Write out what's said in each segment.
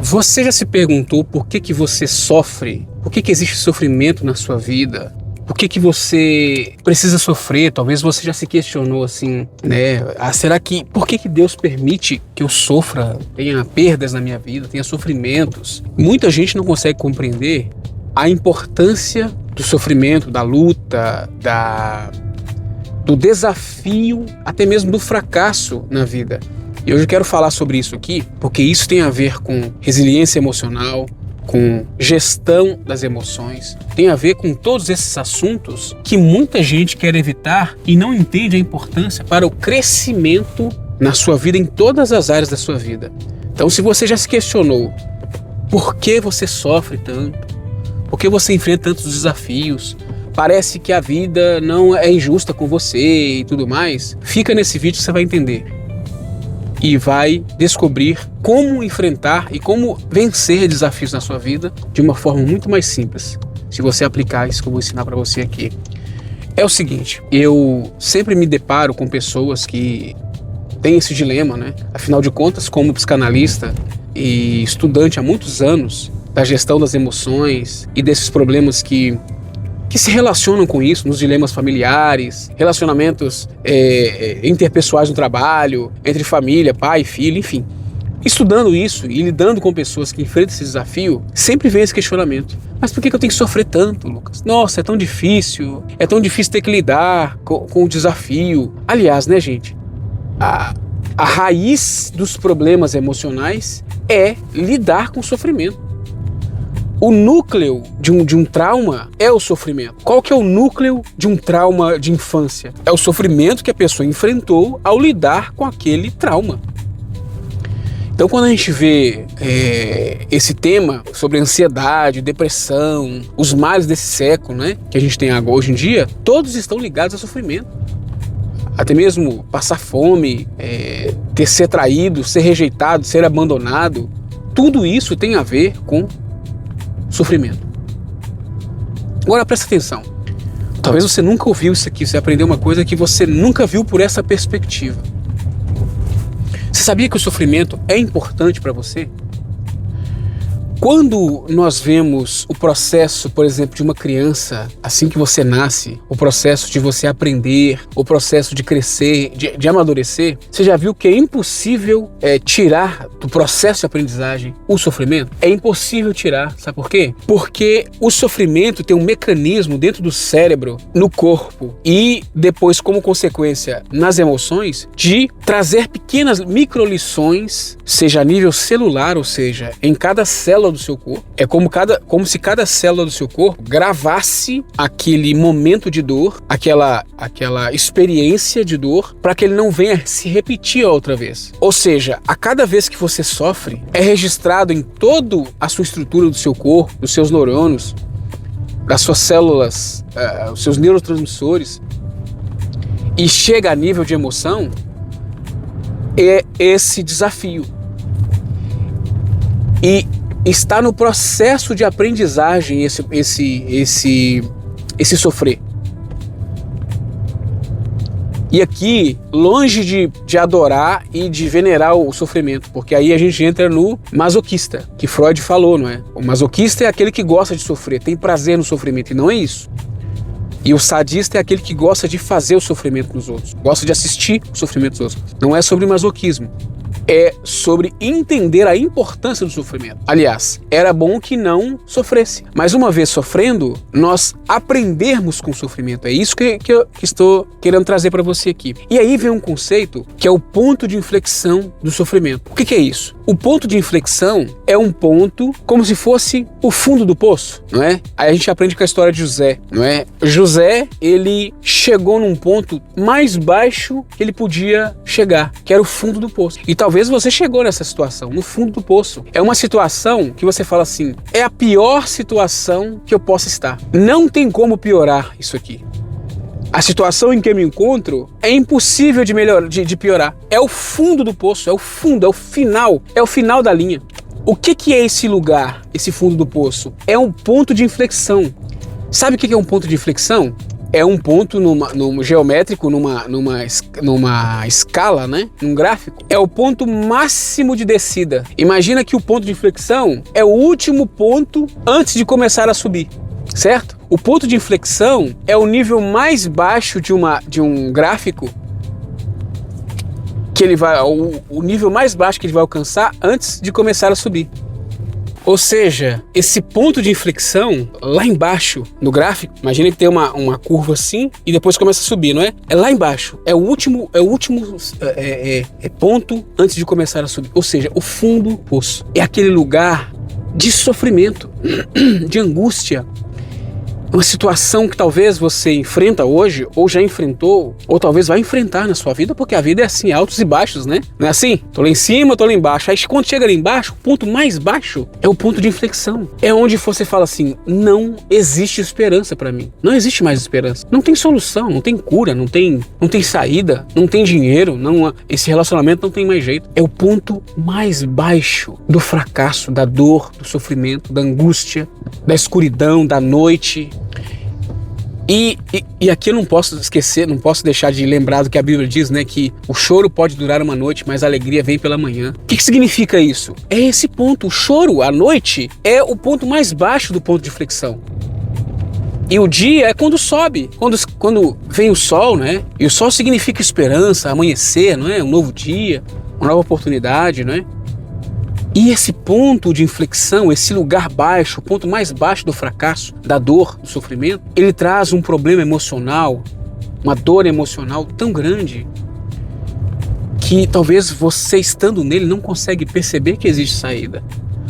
Você já se perguntou por que você sofre? Por que existe sofrimento na sua vida? Por que você precisa sofrer? Talvez você já se questionou assim, né? Por que Deus permite que eu sofra, tenha perdas na minha vida, tenha sofrimentos? Muita gente não consegue compreender a importância do sofrimento, da luta, do desafio, até mesmo do fracasso na vida. E hoje eu quero falar sobre isso aqui, porque isso tem a ver com resiliência emocional, com gestão das emoções, tem a ver com todos esses assuntos que muita gente quer evitar e não entende a importância para o crescimento na sua vida, em todas as áreas da sua vida. Então, se você já se questionou por que você sofre tanto, por que você enfrenta tantos desafios, parece que a vida não é injusta com você e tudo mais, fica nesse vídeo que você vai entender. E vai descobrir como enfrentar e como vencer desafios na sua vida de uma forma muito mais simples, se você aplicar isso que eu vou ensinar para você aqui. É o seguinte, eu sempre me deparo com pessoas que têm esse dilema, né? Afinal de contas, como psicanalista e estudante há muitos anos da gestão das emoções e desses problemas que se relacionam com isso, nos dilemas familiares, relacionamentos interpessoais no trabalho, entre família, pai, filho, enfim. Estudando isso e lidando com pessoas que enfrentam esse desafio, sempre vem esse questionamento. Mas por que eu tenho que sofrer tanto, Lucas? Nossa, é tão difícil ter que lidar com o desafio. Aliás, né, gente? A raiz dos problemas emocionais é lidar com o sofrimento. O núcleo de um trauma é o sofrimento. Qual que é o núcleo de um trauma de infância? É o sofrimento que a pessoa enfrentou ao lidar com aquele trauma. Então, quando a gente vê esse tema sobre ansiedade, depressão, os males desse século, né, que a gente tem agora, hoje em dia, todos estão ligados ao sofrimento. Até mesmo passar fome, ser traído, ser rejeitado, ser abandonado, tudo isso tem a ver com sofrimento. Agora presta atenção. Talvez você nunca ouviu isso aqui, você aprendeu uma coisa que você nunca viu por essa perspectiva. Você sabia que o sofrimento é importante para você? Quando nós vemos o processo, por exemplo, de uma criança, assim que você nasce, o processo de você aprender, o processo de crescer, de amadurecer, você já viu que é impossível tirar do processo de aprendizagem o sofrimento? É impossível tirar, sabe por quê? Porque o sofrimento tem um mecanismo dentro do cérebro, no corpo e depois, como consequência, nas emoções, de trazer pequenas microlições, seja a nível celular, ou seja, em cada célula do seu corpo. É como se cada célula do seu corpo gravasse aquele momento de dor, aquela experiência de dor, para que ele não venha se repetir outra vez. Ou seja, a cada vez que você sofre, é registrado em toda a sua estrutura do seu corpo, dos seus neurônios, das suas células, os seus neurotransmissores, e chega a nível de emoção, é esse desafio. E está no processo de aprendizagem esse sofrer. E aqui, longe de adorar e de venerar o sofrimento, porque aí a gente entra no masoquista, que Freud falou, não é? O masoquista é aquele que gosta de sofrer, tem prazer no sofrimento, e não é isso. E o sadista é aquele que gosta de fazer o sofrimento dos outros, gosta de assistir o sofrimento dos outros. Não é sobre masoquismo. É sobre entender a importância do sofrimento. Aliás, era bom que não sofresse. Mas uma vez sofrendo, nós aprendermos com o sofrimento. É isso que eu estou querendo trazer para você aqui. E aí vem um conceito que é o ponto de inflexão do sofrimento. O que é isso? O ponto de inflexão é um ponto como se fosse o fundo do poço, não é? Aí a gente aprende com a história de José, não é? José, ele chegou num ponto mais baixo que ele podia chegar, que era o fundo do poço. E talvez você chegou nessa situação, no fundo do poço. É uma situação que você fala assim, é a pior situação que eu possa estar. Não tem como piorar isso aqui. A situação em que eu me encontro é impossível de piorar. É o fundo do poço, é o fundo, é o final da linha. O que é esse lugar, esse fundo do poço? É um ponto de inflexão. Sabe o que é um ponto de inflexão? é um ponto geométrico, numa escala, né? Num gráfico. É o ponto máximo de descida. Imagina que o ponto de inflexão é o último ponto antes de começar a subir, certo? O ponto de inflexão é o nível mais baixo de um gráfico que ele vai, o nível mais baixo que ele vai alcançar antes de começar a subir. Ou seja, esse ponto de inflexão lá embaixo no gráfico, imagina que tem uma curva assim e depois começa a subir, não é? É lá embaixo, é o último ponto antes de começar a subir. Ou seja, o fundo do poço é aquele lugar de sofrimento, de angústia. Uma situação que talvez você enfrenta hoje, ou já enfrentou, ou talvez vai enfrentar na sua vida, porque a vida é assim, altos e baixos, né? Não é assim? Tô lá em cima, tô lá embaixo. Aí quando chega lá embaixo, o ponto mais baixo é o ponto de inflexão. É onde você fala assim, não existe esperança pra mim. Não existe mais esperança. Não tem solução, não tem cura, não tem saída, não tem dinheiro, esse relacionamento não tem mais jeito. É o ponto mais baixo do fracasso, da dor, do sofrimento, da angústia, da escuridão, da noite. E aqui eu não posso esquecer, não posso deixar de lembrar do que a Bíblia diz, né? Que o choro pode durar uma noite, mas a alegria vem pela manhã. O que significa isso? É esse ponto. O choro, à noite, é o ponto mais baixo do ponto de flexão. E o dia é quando sobe, quando vem o sol, né? E o sol significa esperança, amanhecer, não é? Um novo dia, uma nova oportunidade, não é? E esse ponto de inflexão, esse lugar baixo, o ponto mais baixo do fracasso, da dor, do sofrimento, ele traz um problema emocional, uma dor emocional tão grande que talvez você estando nele não consegue perceber que existe saída.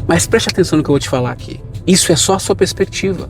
Mas preste atenção no que eu vou te falar aqui. Isso é só a sua perspectiva.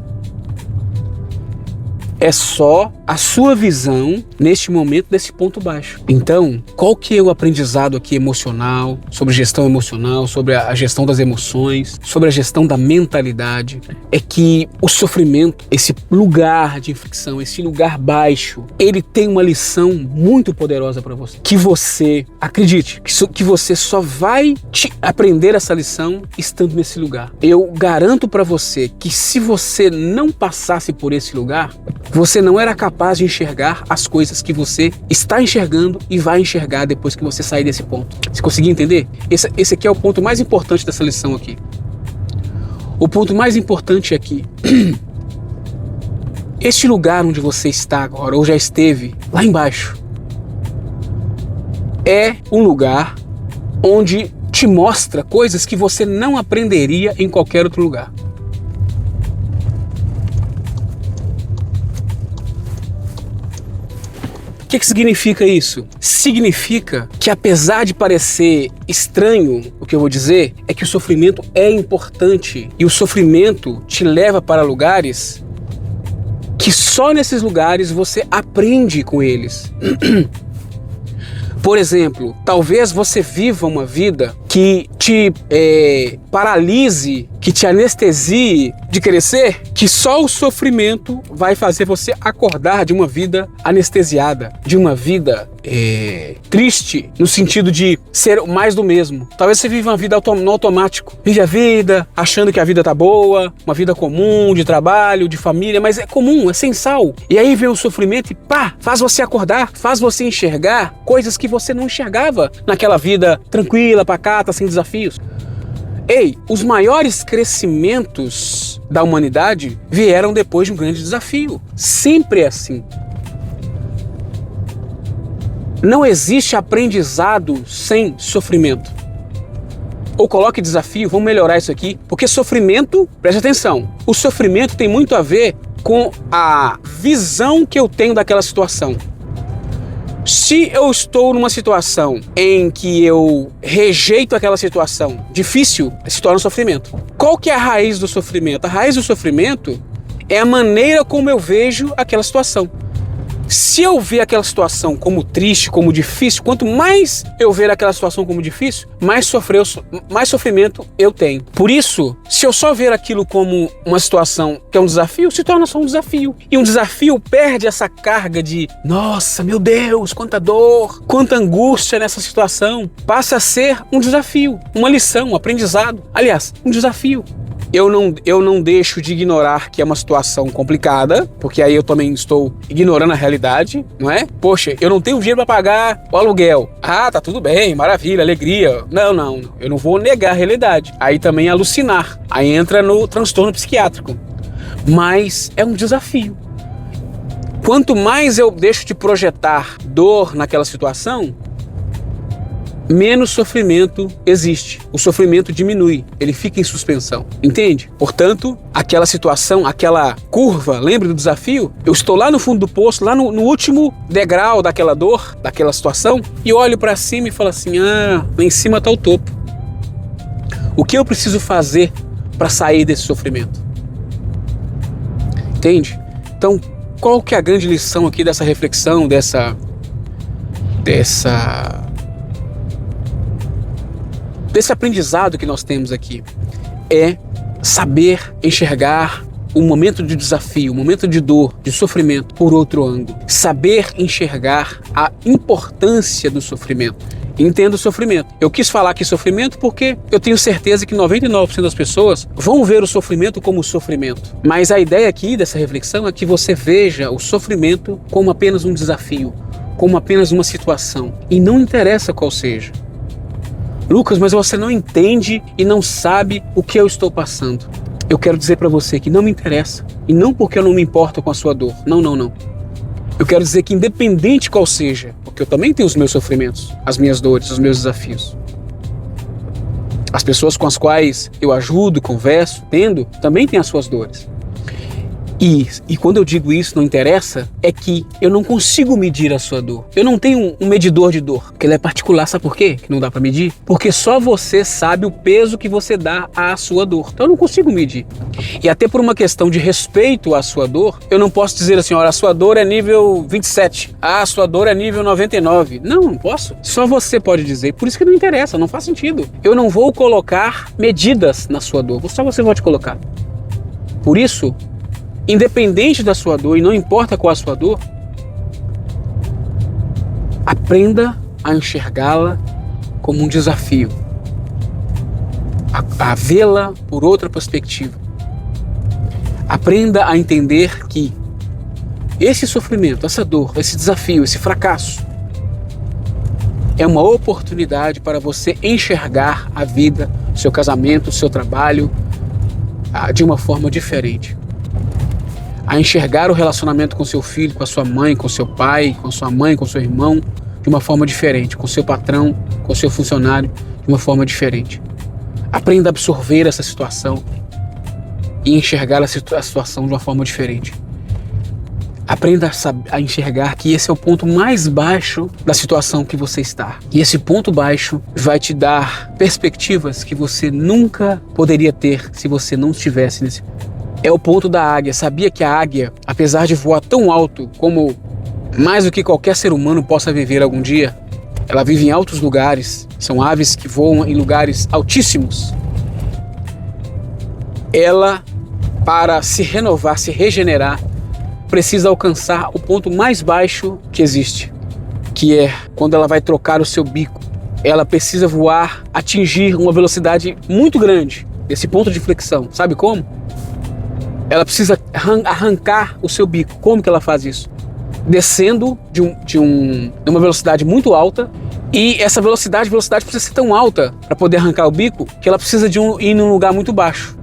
É só a sua visão neste momento desse ponto baixo. Então, qual que é o aprendizado aqui emocional, sobre gestão emocional, sobre a gestão das emoções, sobre a gestão da mentalidade? É que o sofrimento, esse lugar de inflexão, esse lugar baixo, ele tem uma lição muito poderosa para você. Que você, acredite, que você só vai aprender essa lição estando nesse lugar. Eu garanto para você que se você não passasse por esse lugar, você não era capaz de enxergar as coisas que você está enxergando e vai enxergar depois que você sair desse ponto. Você conseguiu entender? Esse aqui é o ponto mais importante dessa lição aqui. O ponto mais importante é que este lugar onde você está agora, ou já esteve, lá embaixo, é um lugar onde te mostra coisas que você não aprenderia em qualquer outro lugar. O que significa isso? Significa que apesar de parecer estranho o que eu vou dizer, é que o sofrimento é importante e o sofrimento te leva para lugares que só nesses lugares você aprende com eles. Por exemplo, talvez você viva uma vida que te paralise, que te anestesie de crescer, que só o sofrimento vai fazer você acordar de uma vida anestesiada, de uma vida triste, no sentido de ser mais do mesmo. Talvez você viva uma vida no automático, vive a vida achando que a vida tá boa, uma vida comum, de trabalho, de família, mas é comum, é sem sal. E aí vem o sofrimento e pá, faz você acordar, faz você enxergar coisas que você não enxergava naquela vida tranquila, pacata, sem desafios. Ei, os maiores crescimentos da humanidade vieram depois de um grande desafio. Sempre é assim. Não existe aprendizado sem sofrimento. Ou coloque desafio, vamos melhorar isso aqui, porque sofrimento, preste atenção, o sofrimento tem muito a ver com a visão que eu tenho daquela situação. Se eu estou numa situação em que eu rejeito aquela situação difícil, se torna sofrimento. Qual que é a raiz do sofrimento? A raiz do sofrimento é a maneira como eu vejo aquela situação. Se eu ver aquela situação como triste, como difícil, quanto mais eu ver aquela situação como difícil, mais sofrimento eu tenho. Por isso, se eu só ver aquilo como uma situação que é um desafio, se torna só um desafio. E um desafio perde essa carga de, nossa, meu Deus, quanta dor, quanta angústia nessa situação. Passa a ser um desafio, uma lição, um aprendizado. Aliás, um desafio. Eu não deixo de ignorar que é uma situação complicada, porque aí eu também estou ignorando a realidade, não é? Poxa, eu não tenho dinheiro para pagar o aluguel. Ah, tá tudo bem, maravilha, alegria. Não, eu não vou negar a realidade. Aí também é alucinar. Aí entra no transtorno psiquiátrico. Mas é um desafio. Quanto mais eu deixo de projetar dor naquela situação, menos sofrimento existe. O sofrimento diminui, ele fica em suspensão, entende? Portanto, aquela situação, aquela curva, lembra do desafio? Eu estou lá no fundo do poço, lá no último degrau daquela dor, daquela situação, e olho para cima e falo assim, lá em cima está o topo. O que eu preciso fazer para sair desse sofrimento? Entende? Então, qual que é a grande lição aqui dessa reflexão, desse aprendizado que nós temos aqui? É saber enxergar o momento de desafio, o momento de dor, de sofrimento por outro ângulo. Saber enxergar a importância do sofrimento. Entendo o sofrimento. Eu quis falar aqui sofrimento porque eu tenho certeza que 99% das pessoas vão ver o sofrimento como sofrimento. Mas a ideia aqui dessa reflexão é que você veja o sofrimento como apenas um desafio, como apenas uma situação. E não interessa qual seja. Lucas, mas você não entende e não sabe o que eu estou passando. Eu quero dizer para você que não me interessa. E não porque eu não me importo com a sua dor. Não. Eu quero dizer que independente qual seja, porque eu também tenho os meus sofrimentos, as minhas dores, os meus desafios. As pessoas com as quais eu ajudo, converso, também têm as suas dores. E quando eu digo isso, não interessa, é que eu não consigo medir a sua dor. Eu não tenho um medidor de dor, porque ele é particular. Sabe por quê que não dá para medir? Porque só você sabe o peso que você dá à sua dor. Então eu não consigo medir. E até por uma questão de respeito à sua dor, eu não posso dizer assim, olha, a sua dor é nível 27, a sua dor é nível 99. Não posso. Só você pode dizer. Por isso que não interessa, não faz sentido. Eu não vou colocar medidas na sua dor, só você pode colocar. Por isso, independente da sua dor, e não importa qual a sua dor, aprenda a enxergá-la como um desafio, a vê-la por outra perspectiva. Aprenda a entender que esse sofrimento, essa dor, esse desafio, esse fracasso é uma oportunidade para você enxergar a vida, o seu casamento, o seu trabalho de uma forma diferente. A enxergar o relacionamento com seu filho, com a sua mãe, com seu pai, com sua mãe, com seu irmão, de uma forma diferente, com seu patrão, com seu funcionário, de uma forma diferente. Aprenda a absorver essa situação e enxergar a situação de uma forma diferente. Aprenda a enxergar que esse é o ponto mais baixo da situação que você está. E esse ponto baixo vai te dar perspectivas que você nunca poderia ter se você não estivesse nesse ponto. É o ponto da águia. Sabia que a águia, apesar de voar tão alto como mais do que qualquer ser humano possa viver algum dia, ela vive em altos lugares, são aves que voam em lugares altíssimos. Ela, para se renovar, se regenerar, precisa alcançar o ponto mais baixo que existe, que é quando ela vai trocar o seu bico. Ela precisa voar, atingir uma velocidade muito grande, esse ponto de flexão. Sabe como? Ela precisa arrancar o seu bico. Como que ela faz isso? Descendo de uma velocidade muito alta, e essa velocidade precisa ser tão alta para poder arrancar o bico que ela precisa ir num lugar muito baixo.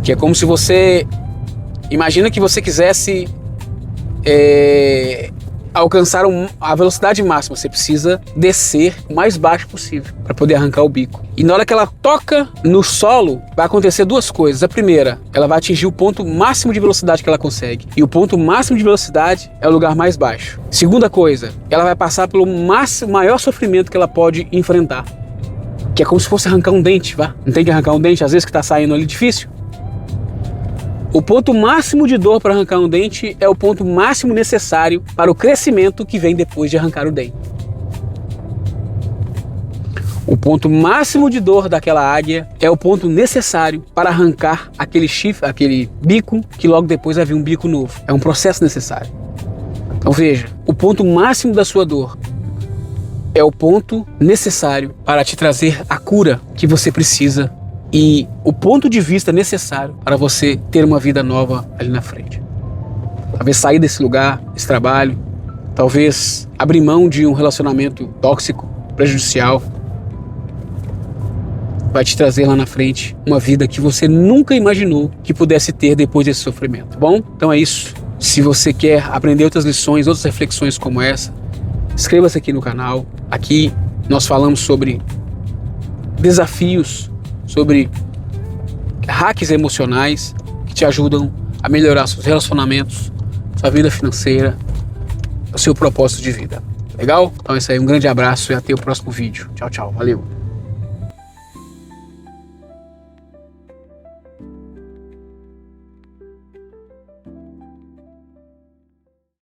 Que é como se você... Imagina que você quisesse alcançar a velocidade máxima. Você precisa descer o mais baixo possível para poder arrancar o bico. E na hora que ela toca no solo, vai acontecer duas coisas. A primeira, ela vai atingir o ponto máximo de velocidade que ela consegue. E o ponto máximo de velocidade é o lugar mais baixo. Segunda coisa, ela vai passar pelo maior sofrimento que ela pode enfrentar. Que é como se fosse arrancar um dente, vá. Não tem que arrancar um dente, às vezes que está saindo ali difícil? O ponto máximo de dor para arrancar um dente é o ponto máximo necessário para o crescimento que vem depois de arrancar o dente. O ponto máximo de dor daquela águia é o ponto necessário para arrancar aquele chifre, aquele bico, que logo depois vai vir um bico novo. É um processo necessário. Então veja, o ponto máximo da sua dor é o ponto necessário para te trazer a cura que você precisa e o ponto de vista necessário para você ter uma vida nova ali na frente. Talvez sair desse lugar, desse trabalho, talvez abrir mão de um relacionamento tóxico, prejudicial, vai te trazer lá na frente uma vida que você nunca imaginou que pudesse ter depois desse sofrimento. Bom, então é isso. Se você quer aprender outras lições, outras reflexões como essa, inscreva-se aqui no canal. Aqui nós falamos sobre desafios, sobre hacks emocionais que te ajudam a melhorar seus relacionamentos, sua vida financeira, o seu propósito de vida. Legal? Então é isso aí, um grande abraço e até o próximo vídeo. Tchau, tchau. Valeu!